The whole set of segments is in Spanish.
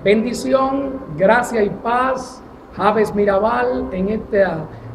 Bendición, gracia y paz. Javes Mirabal en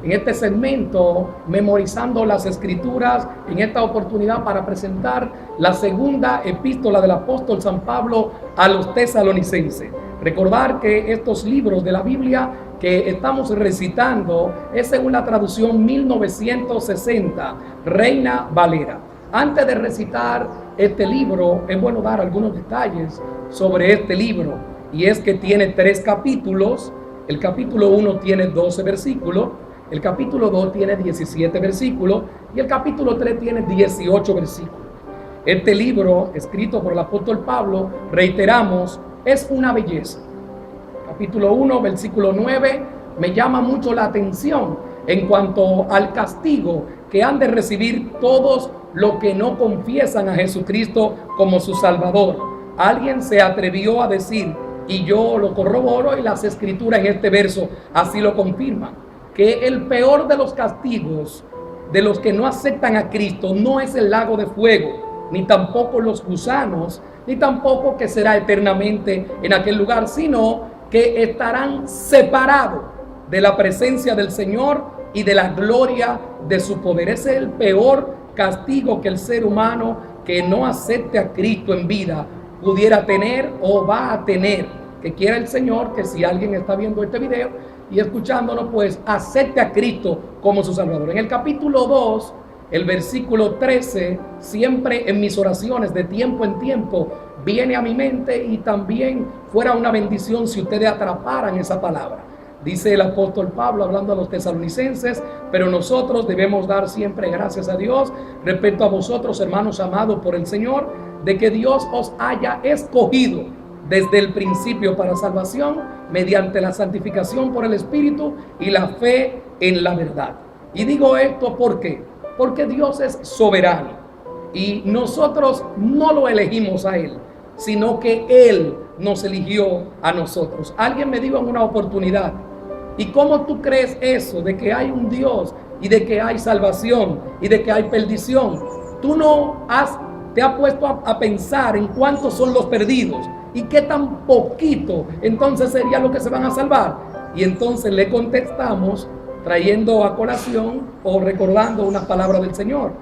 este segmento, memorizando las escrituras, en esta oportunidad para presentar la segunda epístola del apóstol San Pablo a los tesalonicenses. Recordar que estos libros de la Biblia que estamos recitando es según la traducción 1960, Reina Valera. Antes de recitar este libro, es bueno dar algunos detalles sobre este libro, y es que tiene 3 capítulos. El capítulo 1 tiene 12 versículos, el capítulo 2 tiene 17 versículos y el capítulo 3 tiene 18 versículos. Este libro, escrito por el apóstol Pablo, reiteramos, es una belleza. Capítulo 1, versículo 9, me llama mucho la atención en cuanto al castigo que han de recibir todos los que no confiesan a Jesucristo como su Salvador. Alguien se atrevió a decir, y yo lo corroboro, y las escrituras en este verso así lo confirman, que el peor de los castigos de los que no aceptan a Cristo no es el lago de fuego, ni tampoco los gusanos, ni tampoco que será eternamente en aquel lugar, sino que estarán separados de la presencia del Señor y de la gloria de su poder. Ese es el peor castigo que el ser humano que no acepte a Cristo en vida pudiera tener o va a tener. Que quiera el Señor que si alguien está viendo este video y escuchándonos, pues acepte a Cristo como su Salvador. En el capítulo 2, el versículo 13, siempre en mis oraciones de tiempo en tiempo viene a mi mente, y también fuera una bendición si ustedes atraparan esa palabra. Dice el apóstol Pablo hablando a los tesalonicenses, pero nosotros debemos dar siempre gracias a Dios respecto a vosotros, hermanos amados por el Señor, de que Dios os haya escogido desde el principio para salvación mediante la santificación por el Espíritu y la fe en la verdad. Y digo esto ¿por qué? Porque Dios es soberano y nosotros no lo elegimos a Él, sino que Él nos eligió a nosotros. Alguien me dijo en una oportunidad, ¿y cómo tú crees eso de que hay un Dios y de que hay salvación y de que hay perdición? Tú no te has puesto a pensar en cuántos son los perdidos y qué tan poquito entonces sería lo que se van a salvar. Y entonces le contestamos trayendo a colación o recordando una palabra del Señor,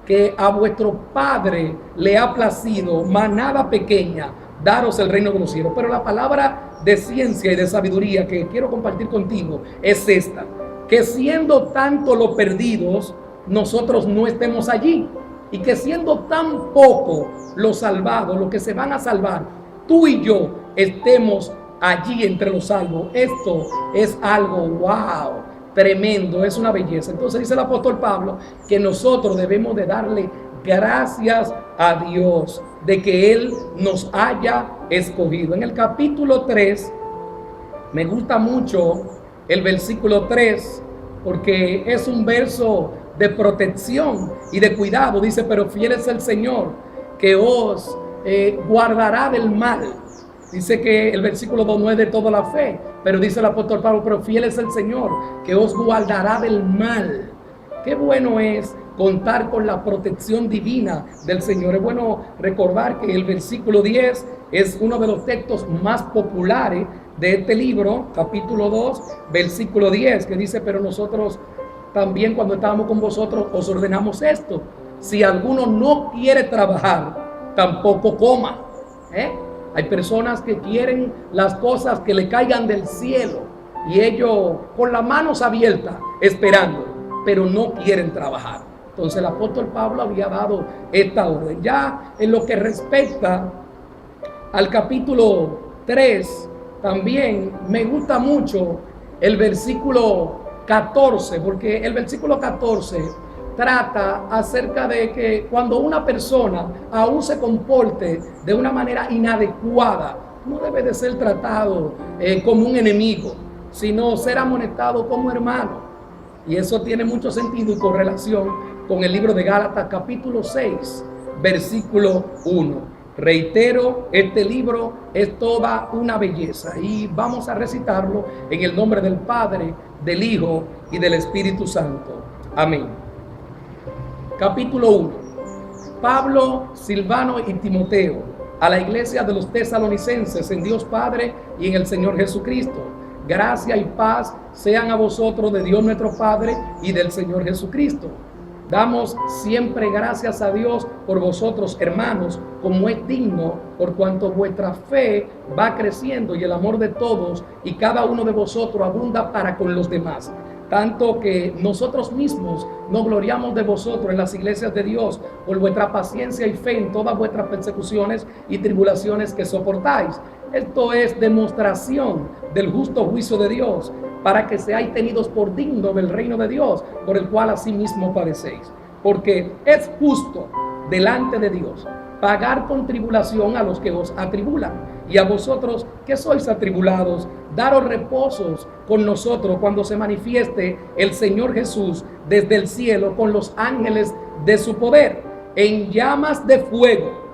que a vuestro Padre le ha placido, manada pequeña, daros el reino de los cielos. Pero la palabra de ciencia y de sabiduría que quiero compartir contigo es esta, que siendo tanto los perdidos, nosotros no estemos allí, y que siendo tan poco los salvados, los que se van a salvar, tú y yo estemos allí entre los salvos. Esto es algo wow, tremendo, es una belleza. Entonces dice el apóstol Pablo que nosotros debemos de darle gracias a Dios de que Él nos haya escogido. En el capítulo 3, me gusta mucho el versículo 3, porque es un verso de protección y de cuidado. Dice, pero fiel es el Señor que os guardará del mal. Dice que el versículo 2 no es de toda la fe, pero dice el apóstol Pablo, pero fiel es el Señor que os guardará del mal. Qué bueno es contar con la protección divina del Señor. Es bueno recordar que el versículo 10 es uno de los textos más populares de este libro, capítulo 2, versículo 10, que dice, pero nosotros también cuando estábamos con vosotros os ordenamos esto: si alguno no quiere trabajar, tampoco coma. Hay personas que quieren las cosas que le caigan del cielo y ellos con las manos abiertas esperando, pero no quieren trabajar. Entonces el apóstol Pablo había dado esta orden. Ya en lo que respecta al capítulo 3, también me gusta mucho el versículo 14, porque el versículo 14 trata acerca de que cuando una persona aún se comporte de una manera inadecuada, no debe de ser tratado como un enemigo, sino ser amonestado como hermano. Y eso tiene mucho sentido y correlación con el libro de Gálatas capítulo 6, versículo 1. Reitero, este libro es toda una belleza y vamos a recitarlo en el nombre del Padre, del Hijo y del Espíritu Santo. Amén. Capítulo 1. Pablo, Silvano y Timoteo, a la iglesia de los tesalonicenses en Dios Padre y en el Señor Jesucristo. Gracia y paz sean a vosotros de Dios nuestro Padre y del Señor Jesucristo. Damos siempre gracias a Dios por vosotros, hermanos, como es digno, por cuanto vuestra fe va creciendo y el amor de todos y cada uno de vosotros abunda para con los demás. Tanto que nosotros mismos nos gloriamos de vosotros en las iglesias de Dios por vuestra paciencia y fe en todas vuestras persecuciones y tribulaciones que soportáis. Esto es demostración del justo juicio de Dios, para que seáis tenidos por dignos del reino de Dios, por el cual asimismo padecéis. Porque es justo delante de Dios pagar con tribulación a los que os atribulan, y a vosotros que sois atribulados, daros reposos con nosotros cuando se manifieste el Señor Jesús desde el cielo con los ángeles de su poder, en llamas de fuego,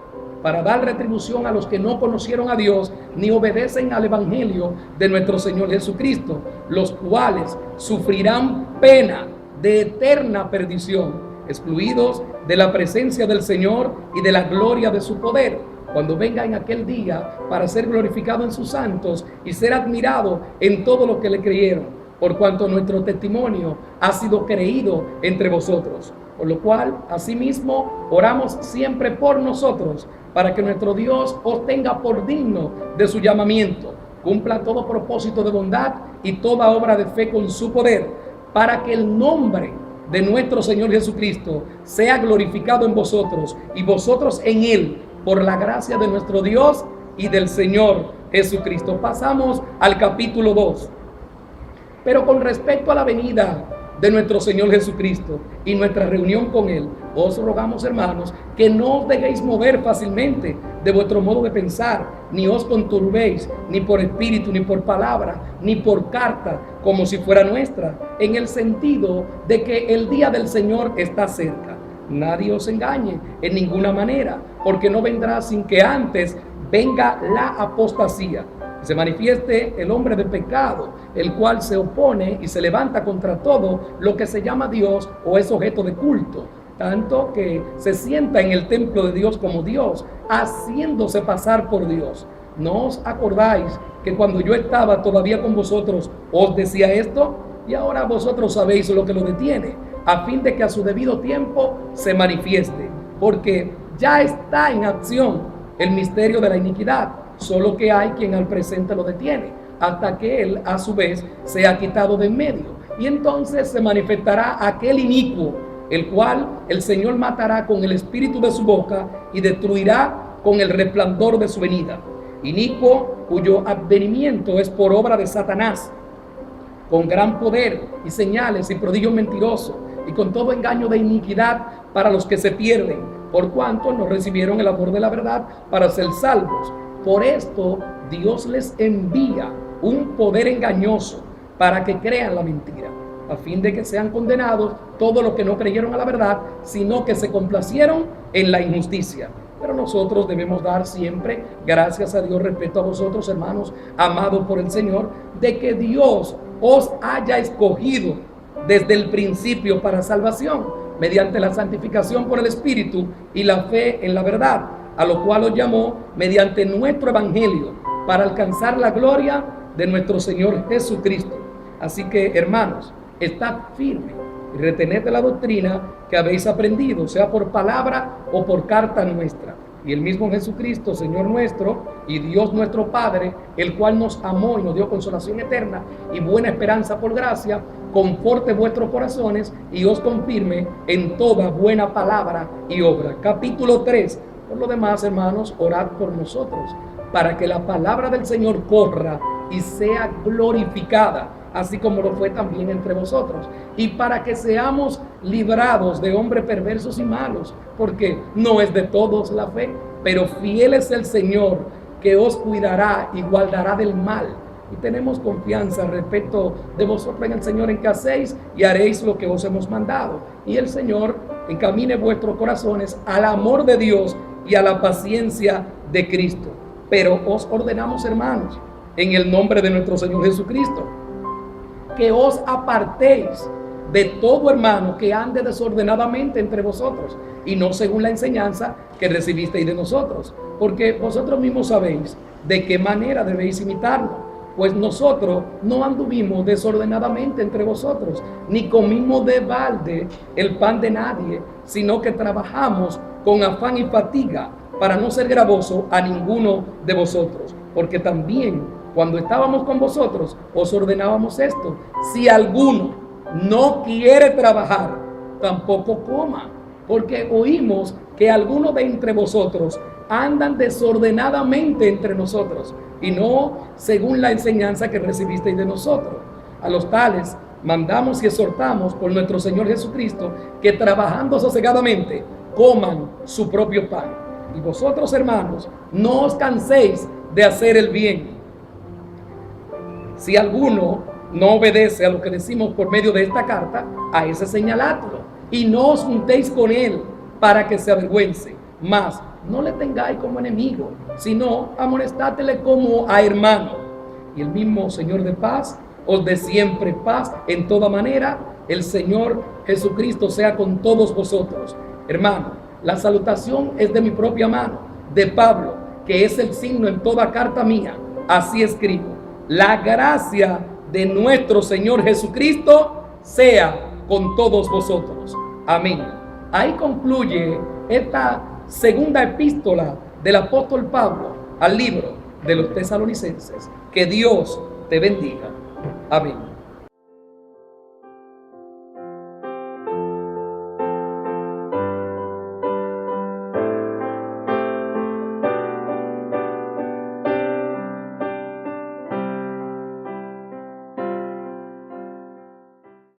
para dar retribución a los que no conocieron a Dios ni obedecen al evangelio de nuestro Señor Jesucristo, los cuales sufrirán pena de eterna perdición, excluidos de la presencia del Señor y de la gloria de su poder, cuando venga en aquel día para ser glorificado en sus santos y ser admirado en todo lo que le creyeron, por cuanto nuestro testimonio ha sido creído entre vosotros. Por lo cual, asimismo, oramos siempre por nosotros, para que nuestro Dios os tenga por digno de su llamamiento, cumpla todo propósito de bondad y toda obra de fe con su poder, para que el nombre de nuestro Señor Jesucristo sea glorificado en vosotros y vosotros en Él, por la gracia de nuestro Dios y del Señor Jesucristo. Pasamos al capítulo 2. Pero con respecto a la venida de nuestro Señor Jesucristo y nuestra reunión con Él, os rogamos, hermanos, que no os dejéis mover fácilmente de vuestro modo de pensar, ni os conturbéis, ni por espíritu, ni por palabra, ni por carta, como si fuera nuestra, en el sentido de que el día del Señor está cerca. Nadie os engañe en ninguna manera, porque no vendrá sin que antes venga la apostasía, se manifieste el hombre de pecado, el cual se opone y se levanta contra todo lo que se llama Dios o es objeto de culto, tanto que se sienta en el templo de Dios como Dios, haciéndose pasar por Dios. ¿No os acordáis que cuando yo estaba todavía con vosotros os decía esto? Y ahora vosotros sabéis lo que lo detiene, a fin de que a su debido tiempo se manifieste, porque ya está en acción el misterio de la iniquidad, solo que hay quien al presente lo detiene, hasta que él a su vez sea quitado de en medio. Y entonces se manifestará aquel inicuo, el cual el Señor matará con el espíritu de su boca y destruirá con el resplandor de su venida. Inicuo cuyo advenimiento es por obra de Satanás, con gran poder y señales y prodigios mentirosos, y con todo engaño de iniquidad para los que se pierden, por cuanto no recibieron el amor de la verdad para ser salvos. Por esto Dios les envía un poder engañoso para que crean la mentira, a fin de que sean condenados todos los que no creyeron a la verdad, sino que se complacieron en la injusticia. Pero nosotros debemos dar siempre gracias a Dios respecto a vosotros, hermanos, amados por el Señor, de que Dios os haya escogido desde el principio para salvación, mediante la santificación por el Espíritu y la fe en la verdad, a lo cual os llamó mediante nuestro evangelio, para alcanzar la gloria de nuestro Señor Jesucristo. Así que, hermanos, estad firmes y retened la doctrina que habéis aprendido, sea por palabra o por carta nuestra. Y el mismo Jesucristo, Señor nuestro, y Dios nuestro Padre, el cual nos amó y nos dio consolación eterna y buena esperanza por gracia, conforte vuestros corazones y os confirme en toda buena palabra y obra. Capítulo 3. Por lo demás, hermanos, orad por nosotros, para que la palabra del Señor corra y sea glorificada, así como lo fue también entre vosotros, y para que seamos librados de hombres perversos y malos, porque no es de todos la fe, pero fiel es el Señor, que os cuidará y guardará del mal. Y tenemos confianza respecto de vosotros en el Señor, en que hacéis y haréis lo que os hemos mandado. Y el Señor encamine vuestros corazones al amor de Dios y a la paciencia de Cristo. Pero os ordenamos, hermanos, en el nombre de nuestro Señor Jesucristo, que os apartéis de todo hermano que ande desordenadamente entre vosotros, y no según la enseñanza que recibisteis de nosotros, porque vosotros mismos sabéis de qué manera debéis imitarnos, pues nosotros no anduvimos desordenadamente entre vosotros, ni comimos de balde el pan de nadie, sino que trabajamos con afán y fatiga para no ser gravoso a ninguno de vosotros, porque también cuando estábamos con vosotros os ordenábamos esto: si alguno no quiere trabajar, tampoco coma, porque oímos que algunos de entre vosotros andan desordenadamente entre nosotros, y no según la enseñanza que recibisteis de nosotros. A los tales mandamos y exhortamos por nuestro Señor Jesucristo, que trabajando sosegadamente coman su propio pan. Y vosotros, hermanos, no os canséis de hacer el bien. Si alguno no obedece a lo que decimos por medio de esta carta, a ese señaladlo, y no os juntéis con él para que se avergüence. Mas no le tengáis como enemigo, sino amonestátele como a hermano. Y el mismo Señor de paz os dé siempre paz en toda manera. El Señor Jesucristo sea con todos vosotros. Hermano, la salutación es de mi propia mano, de Pablo, que es el signo en toda carta mía. Así escribo: la gracia de nuestro Señor Jesucristo sea con todos vosotros. Amén. Ahí concluye esta segunda epístola del apóstol Pablo al libro de los Tesalonicenses. Que Dios te bendiga. Amén.